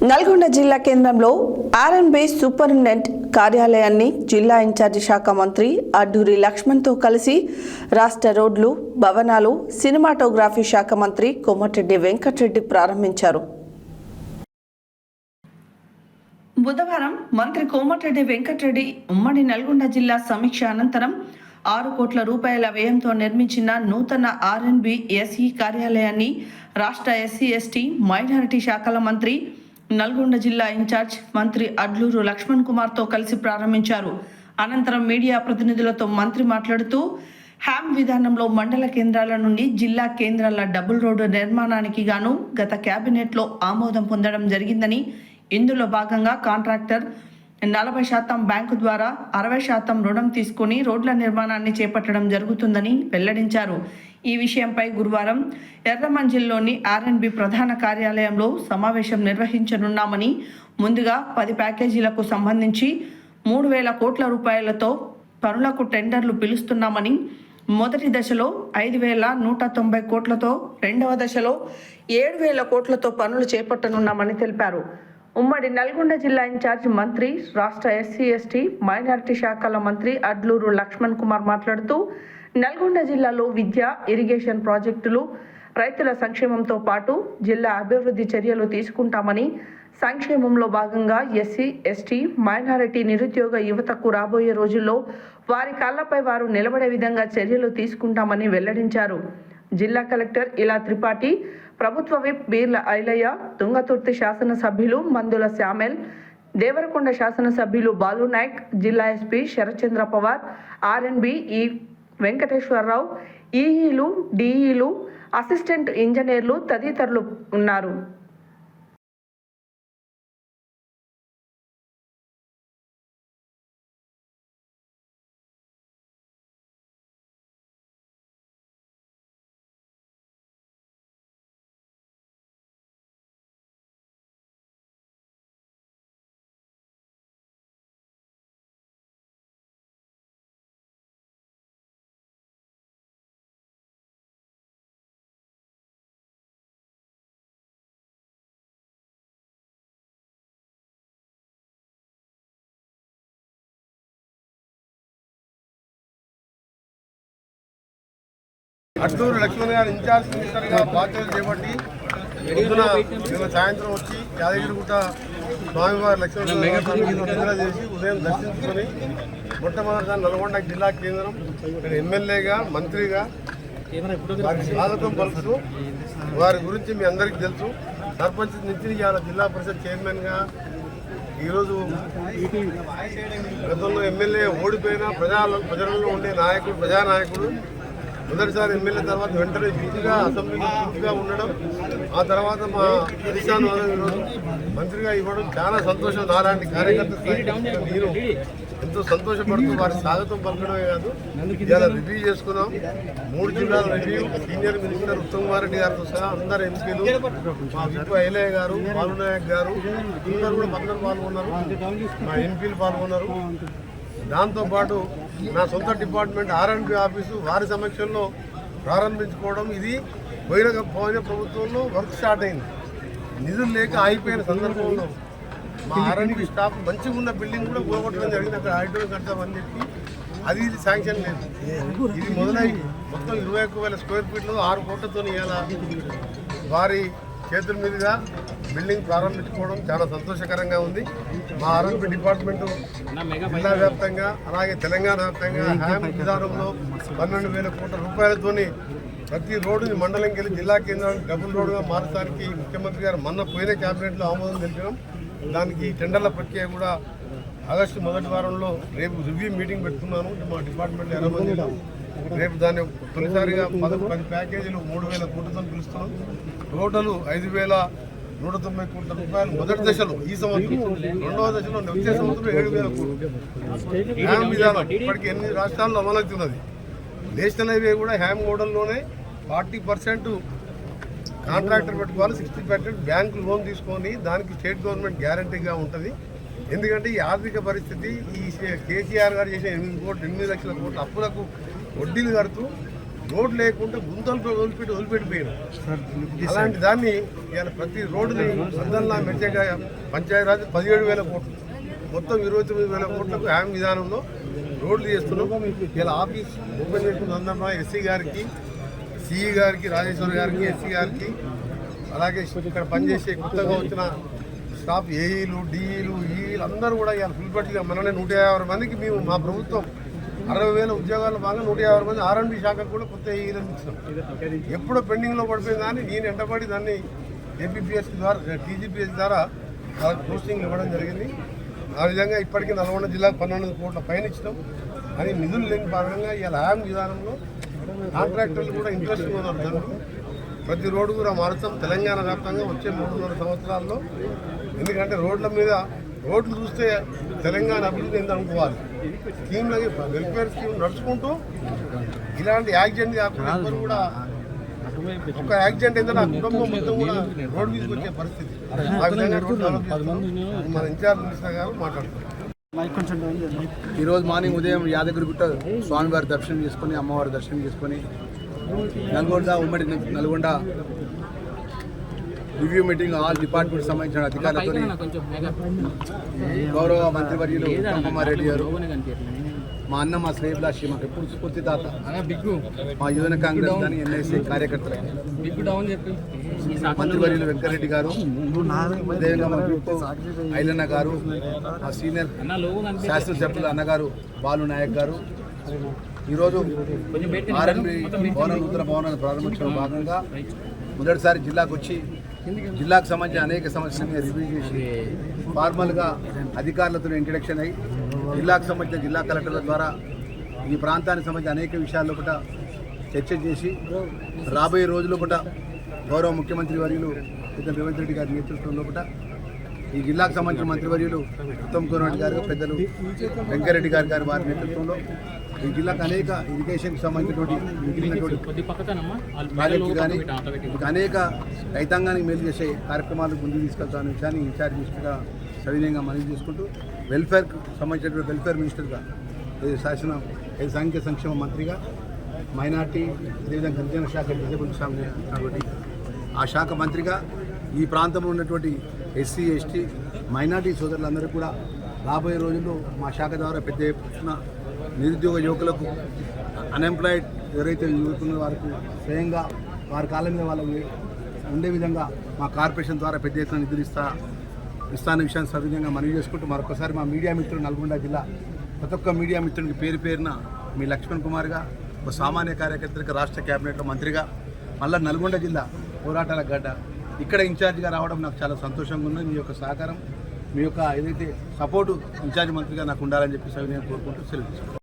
నల్గొండ జిల్లా కేంద్రంలో R&B superintendent కార్యాలయాన్ని జిల్లా ఇన్ఛార్జి శాఖ మంత్రి అడ్డూరి లక్ష్మణ్తో కలిసి రాష్ట్ర రోడ్లు, భవనాలు, సినిమాటోగ్రఫీ శాఖ మంత్రి కోమటిరెడ్డి వెంకటరెడ్డి ప్రారంభించారు. బుధవారం మంత్రి కోమటిరెడ్డి వెంకటరెడ్డి ఉమ్మడి నల్గొండ జిల్లా సమీక్ష అనంతరం 6 కోట్ల రూపాయల వ్యయంతో నిర్మించిన నూతన ఆర్ఎన్బి ఎస్ఈ కార్యాలయాన్ని రాష్ట్ర ఎస్సీ ఎస్టీ మైనారిటీ శాఖల మంత్రి నల్గొండ జిల్లా ఇన్ఛార్జ్ మంత్రి అడ్లూరు లక్ష్మణ్ కుమార్తో కలిసి ప్రారంభించారు. అనంతరం మీడియా ప్రతినిధులతో మంత్రి మాట్లాడుతూ హ్యామ్ విధానంలో మండల కేంద్రాల నుండి జిల్లా కేంద్రాల డబుల్ రోడ్డు నిర్మాణానికి గాను గత కేబినెట్లో ఆమోదం పొందడం జరిగిందని, ఇందులో భాగంగా కాంట్రాక్టర్ 40% బ్యాంకు ద్వారా 60% రుణం తీసుకుని రోడ్ల నిర్మాణాన్ని చేపట్టడం జరుగుతుందని వెల్లడించారు. ఈ విషయంపై గురువారం ఎర్రమంజిల్లోని ఆర్ఎన్బి ప్రధాన కార్యాలయంలో సమావేశం నిర్వహించనున్నామని, ముందుగా 10 ప్యాకేజీలకు సంబంధించి 3,000 కోట్ల రూపాయలతో పనులకు టెండర్లు పిలుస్తున్నామని, మొదటి దశలో 5,190 కోట్లతో, రెండవ దశలో 7,000 కోట్లతో పనులు చేపట్టనున్నామని తెలిపారు. ఉమ్మడి నల్గొండ జిల్లా ఇన్ఛార్జ్ మంత్రి, రాష్ట్ర ఎస్సీ ఎస్టీ మైనారిటీ శాఖల మంత్రి అడ్లూరు లక్ష్మణ్ కుమార్ మాట్లాడుతూ నల్గొండ జిల్లాలో విద్య, ఇరిగేషన్ ప్రాజెక్టులు, రైతుల సంక్షేమంతో పాటు జిల్లా అభివృద్ధి చర్యలు తీసుకుంటామని, సంక్షేమంలో భాగంగా ఎస్సీ ఎస్టీ మైనారిటీ నిరుద్యోగ యువతకు రాబోయే రోజుల్లో వారి కాళ్లపై వారు నిలబడే విధంగా చర్యలు తీసుకుంటామని వెల్లడించారు. జిల్లా కలెక్టర్ ఇలా త్రిపాఠి, ప్రభుత్వ విప్ బీర్ల ఐలయ్య, తుంగతుర్తి శాసనసభ్యులు మందుల శ్యామెల్, దేవరకొండ శాసనసభ్యులు బాలు నాయక్, జిల్లా ఎస్పీ శరత్చంద్ర పవార్, ఆర్ఎన్బి ఈ వెంకటేశ్వరరావు, ఈఈలు, డిఈలు, అసిస్టెంట్ ఇంజనీర్లు తదితరులు ఉన్నారు. అడ్డూరు లక్ష్మణ్ గారు ఇన్ఛార్జ్ మినిస్టర్గా బాధ్యతలు చేపట్టి పొద్దున నిన్న సాయంత్రం వచ్చి యాదగిరిగుట్ట స్వామివారి లక్ష్మణ చేసి ఉదయం దర్శించుకొని మొట్టమొదటిగా నల్గొండ జిల్లా కేంద్రం ఎమ్మెల్యేగా, మంత్రిగా వారికి స్వాగతం పలుకుతూ, వారి గురించి మీ అందరికీ తెలుసు. సర్పంచ్ నుంచి జిల్లా పరిషత్ చైర్మన్గా ఈరోజు గతంలో ఎమ్మెల్యే ఓడిపోయిన ప్రజలలో ఉండే నాయకుడు, ప్రజానాయకుడు, మొదటిసారి ఎమ్మెల్యే తర్వాత వెంటనే పూర్తిగా అసెంబ్లీలో పూర్తిగా ఉండడం, ఆ తర్వాత మా కిసాన్ ఈరోజు మంత్రిగా ఇవ్వడం చాలా సంతోషం. నాలాంటి కార్యకర్త నేను ఎంతో సంతోషపడుతూ వారి స్వాగతం పలకడమే కాదు, ఇలా రివ్యూ చేసుకున్నాం. 3 జిల్లాల review, senior minister Uttam Kumar Reddy గారితో సహా అందరు ఎంపీలు, మా విప్ ఐలయ్య గారు, బాలు నాయక్ గారు, అందరూ కూడా పక్కన పాల్గొన్నారు, మా ఎంపీలు పాల్గొన్నారు. దాంతోపాటు నా సొంత డిపార్ట్మెంట్ ఆర్ఎన్బి ఆఫీసు వారి సమక్షంలో ప్రారంభించుకోవడం, ఇది పోయిన ప్రభుత్వంలో వర్క్ స్టార్ట్ అయింది. నిధులు లేక ఆగిపోయిన సందర్భంలో మా ఆర్ఎన్బి స్టాఫ్ మంచిగా ఉన్న బిల్డింగ్ కూడా పోగొట్టడం జరిగింది. అక్కడ ఆడిటోరియం కడతామని చెప్పి అది శాంక్షన్ లేదు. ఇది మొదలై మొత్తం 21,000 స్క్వేర్ ఫీట్లో 6 కోట్లతో ఇవాళ వారి చేతుల మీదుగా బిల్డింగ్ ప్రారంభించుకోవడం చాలా సంతోషకరంగా ఉంది. మా ఆర్ఎన్బి డిపార్ట్మెంటు జిల్లా వ్యాప్తంగా, అలాగే తెలంగాణ వ్యాప్తంగా హ్యామ్ విధానంలో 12,000 కోట్ల రూపాయలతోని ప్రతి రోడ్డుని మండలంకి వెళ్ళి జిల్లా కేంద్రానికి డబుల్ రోడ్డుగా మార్చడానికి ముఖ్యమంత్రి గారు మొన్న పోయిన క్యాబినెట్లో ఆమోదం తెలిపినాం. దానికి టెండర్ల ప్రక్రియ కూడా ఆగస్టు మొదటి వారంలో రేపు రివ్యూ మీటింగ్ పెట్టుకున్నాను మా డిపార్ట్మెంట్లో ఎర్రమంజిలో. రేపు దాన్ని తొలిసారిగా 10 ప్యాకేజీలు 3,000 కోట్లతో పిలుస్తున్నాం. టోటలు 5,190 కోట్ల రూపాయలు మొదటి దశలో ఈ సంవత్సరం, రెండవ దశలో వచ్చే సంవత్సరం 7,000 కోట్లు. హ్యామ్ విధానం ఇప్పటికీ 8 రాష్ట్రాల్లో అమలవుతున్నది. నేషనల్ హైవే కూడా హ్యామ్ మోడల్లోనే 40% కాంట్రాక్టర్ పెట్టుకోవాలి, 60% బ్యాంకు లోన్ తీసుకొని దానికి స్టేట్ గవర్నమెంట్ గ్యారంటీగా ఉంటుంది. ఎందుకంటే ఈ ఆర్థిక పరిస్థితి, ఈ కేసీఆర్ గారు చేసిన 8 లక్షల కోట్ల అప్పులకు వడ్డీలు కడుతూ రోడ్ లేకుండా గుంతలతో వదిలిపెట్టిపోయినాం. అలాంటి దాన్ని ఇవాళ ప్రతి రోడ్డుని సందర్లా మెచ్చగా పంచాయతీరాజ్ 17,000 కోట్లు, మొత్తం 29,000 కోట్లకు హామీ విధానంలో రోడ్లు చేస్తున్నాం. ఇలా ఆఫీస్ ఓపెన్ చేసుకున్న సందర్భంగా ఎస్సీ గారికి, సిఈ గారికి, రాజేశ్వర్ గారికి, ఎస్సీ గారికి, అలాగే ఇక్కడ పనిచేసే కొత్తగా వచ్చిన స్టాఫ్ ఏఈలు, డిఈలు, ఈఈలు అందరూ కూడా ఇవాళ ఫుల్పట్టిగా మననే 150 మందికి మేము మా ప్రభుత్వం 60,000 ఉద్యోగాలు భాగంగా 150 మంది R&B శాఖకు కూడా కొత్త ఏఈలను ఇచ్చినాం. ఎప్పుడో పెండింగ్లో పడిపోయింది కానీ నేను ఎంటబడి దాన్ని ఏపీపీఎస్ ద్వారా, టీజీపీఎస్ ద్వారా పోస్టింగ్ ఇవ్వడం జరిగింది. ఆ విధంగా ఇప్పటికీ నల్గొండ జిల్లాకు 12 కోట్ల పైన ఇచ్చినాం. అని నిధులు లేని కారణంగా ఇవాళ హామీ విధానంలో కాంట్రాక్టర్లు కూడా ఇంట్రెస్ట్ ఉన్నారు. ప్రతి రోడ్డు కూడా మారుతాం తెలంగాణ వ్యాప్తంగా వచ్చే 3.5 సంవత్సరాల్లో. ఎందుకంటే రోడ్ల మీద రోడ్లు చూస్తే తెలంగాణ అభివృద్ధి ఎంత అనుకోవాలి. స్కీమ్లకి వెల్ఫేర్ స్కీమ్ నడుచుకుంటూ ఇలాంటి యాక్సిడెంట్ కాకుండా ఎవరు కూడా ఒక యాక్సిడెంట్ అయితే నా కుటుంబం మొత్తం కూడా రోడ్డు మీదకి వచ్చే పరిస్థితి. ఆ విధంగా రోడ్డు డెవలప్ చేస్తున్నాం. మన ఇన్ఛార్జ్ మినిస్టర్ గారు మాట్లాడుతున్నారు. ఈరోజు మార్నింగ్ ఉదయం యాదగిరిగుట్ట స్వామివారి దర్శనం చేసుకొని, అమ్మవారి దర్శనం చేసుకొని ఉమ్మడి Nalgonda review meeting all department సంబంధించిన అధికారులతో గౌరవ మంత్రివర్యులు కుమారెడ్డి గారు, మా అన్న, మా శ్రేయభిలాషి, మాకు ఎప్పుడు స్ఫూర్తిదాత, మా యువన కాంగ్రెస్ కానీ ఎన్ఐసి కార్యకర్తలు, మంత్రివర్యులు వెంకరెడ్డి గారు, అదేవిధంగా మా గ్రూప్ ఐలన్న గారు, మా సీనియర్ శాసనసభ్యులు అన్నగారు బాలు నాయక్ గారు, ఈరోజు R&B భవన నూతన భవనాన్ని ప్రారంభించడం భాగంగా మొదటిసారి జిల్లాకు వచ్చి జిల్లాకు సంబంధించిన అనేక సమస్యలని రివ్యూ చేసి ఫార్మల్గా అధికారులతో ఇంట్రడక్షన్ అయ్యి జిల్లాకు సంబంధించిన జిల్లా కలెక్టర్ల ద్వారా ఈ ప్రాంతానికి సంబంధించిన అనేక విషయాల్లో కూడా చర్చ చేసి రాబోయే రోజుల్లో కూడా గౌరవ ముఖ్యమంత్రి వర్యులు రేవంత్ రెడ్డి గారి నేతృత్వంలో కూడా ఈ జిల్లాకు సంబంధించిన మంత్రివర్యులు ఉత్తమ్ కుమార్ రెడ్డి గారు, పెద్దలు వెంకరెడ్డి గారి వారి నేతృత్వంలో ఈ జిల్లాకు అనేక ఇరిగేషన్కి సంబంధించినటువంటి మిగిలినటువంటి ప్రాజెక్టులు కానీ ఇంకా అనేక రైతాంగానికి మేలు చేసే కార్యక్రమాలు ముందుకు తీసుకెళ్తామనే విషయాన్ని ఇన్ఛార్జ్ మినిస్టర్గా సవినయంగా మనవి చేసుకుంటూ వెల్ఫేర్కి సంబంధించినటువంటి వెల్ఫేర్ మినిస్టర్గా సాంఘిక సంక్షేమ మంత్రిగా మైనార్టీ అదేవిధంగా గిరిజన శాఖ డిజేబుల్ శాఖ కాబట్టి ఆ శాఖ మంత్రిగా ఈ ప్రాంతంలో ఉన్నటువంటి ఎస్సీ, ఎస్టీ, మైనార్టీ సోదరులందరూ కూడా రాబోయే రోజుల్లో మా శాఖ ద్వారా పెద్ద ఎత్తున నిరుద్యోగ యువకులకు, అన్ఎంప్లాయిడ్ ఎవరైతే యువకున్న వారికి స్వయంగా వారి కాళ్ళ మీద వాళ్ళకి ఉండే విధంగా మా కార్పొరేషన్ ద్వారా పెద్ద ఎత్తున నిధులు ఇస్తాన విషయాన్ని సవిధంగా మనవి చేసుకుంటూ మరొకసారి మా మీడియా మిత్రులు నల్గొండ జిల్లా ప్రతి ఒక్క మీడియా మిత్రునికి పేరున మీ లక్ష్మణ్ కుమార్గా, ఒక సామాన్య కార్యకర్తగా, రాష్ట్ర క్యాబినెట్లో మంత్రిగా, మళ్ళీ నల్గొండ జిల్లా పోరాటాల గడ్డ ఇక్కడ ఇన్ఛార్జిగా రావడం నాకు చాలా సంతోషంగా ఉంది. మీ యొక్క సహకారం, మీ యొక్క ఏదైతే సపోర్టు ఇన్ఛార్జ్ మంత్రిగా నాకు ఉండాలని చెప్పి సవినయంగా కోరుకుంటూ సెలవు తీసుకుంటాను.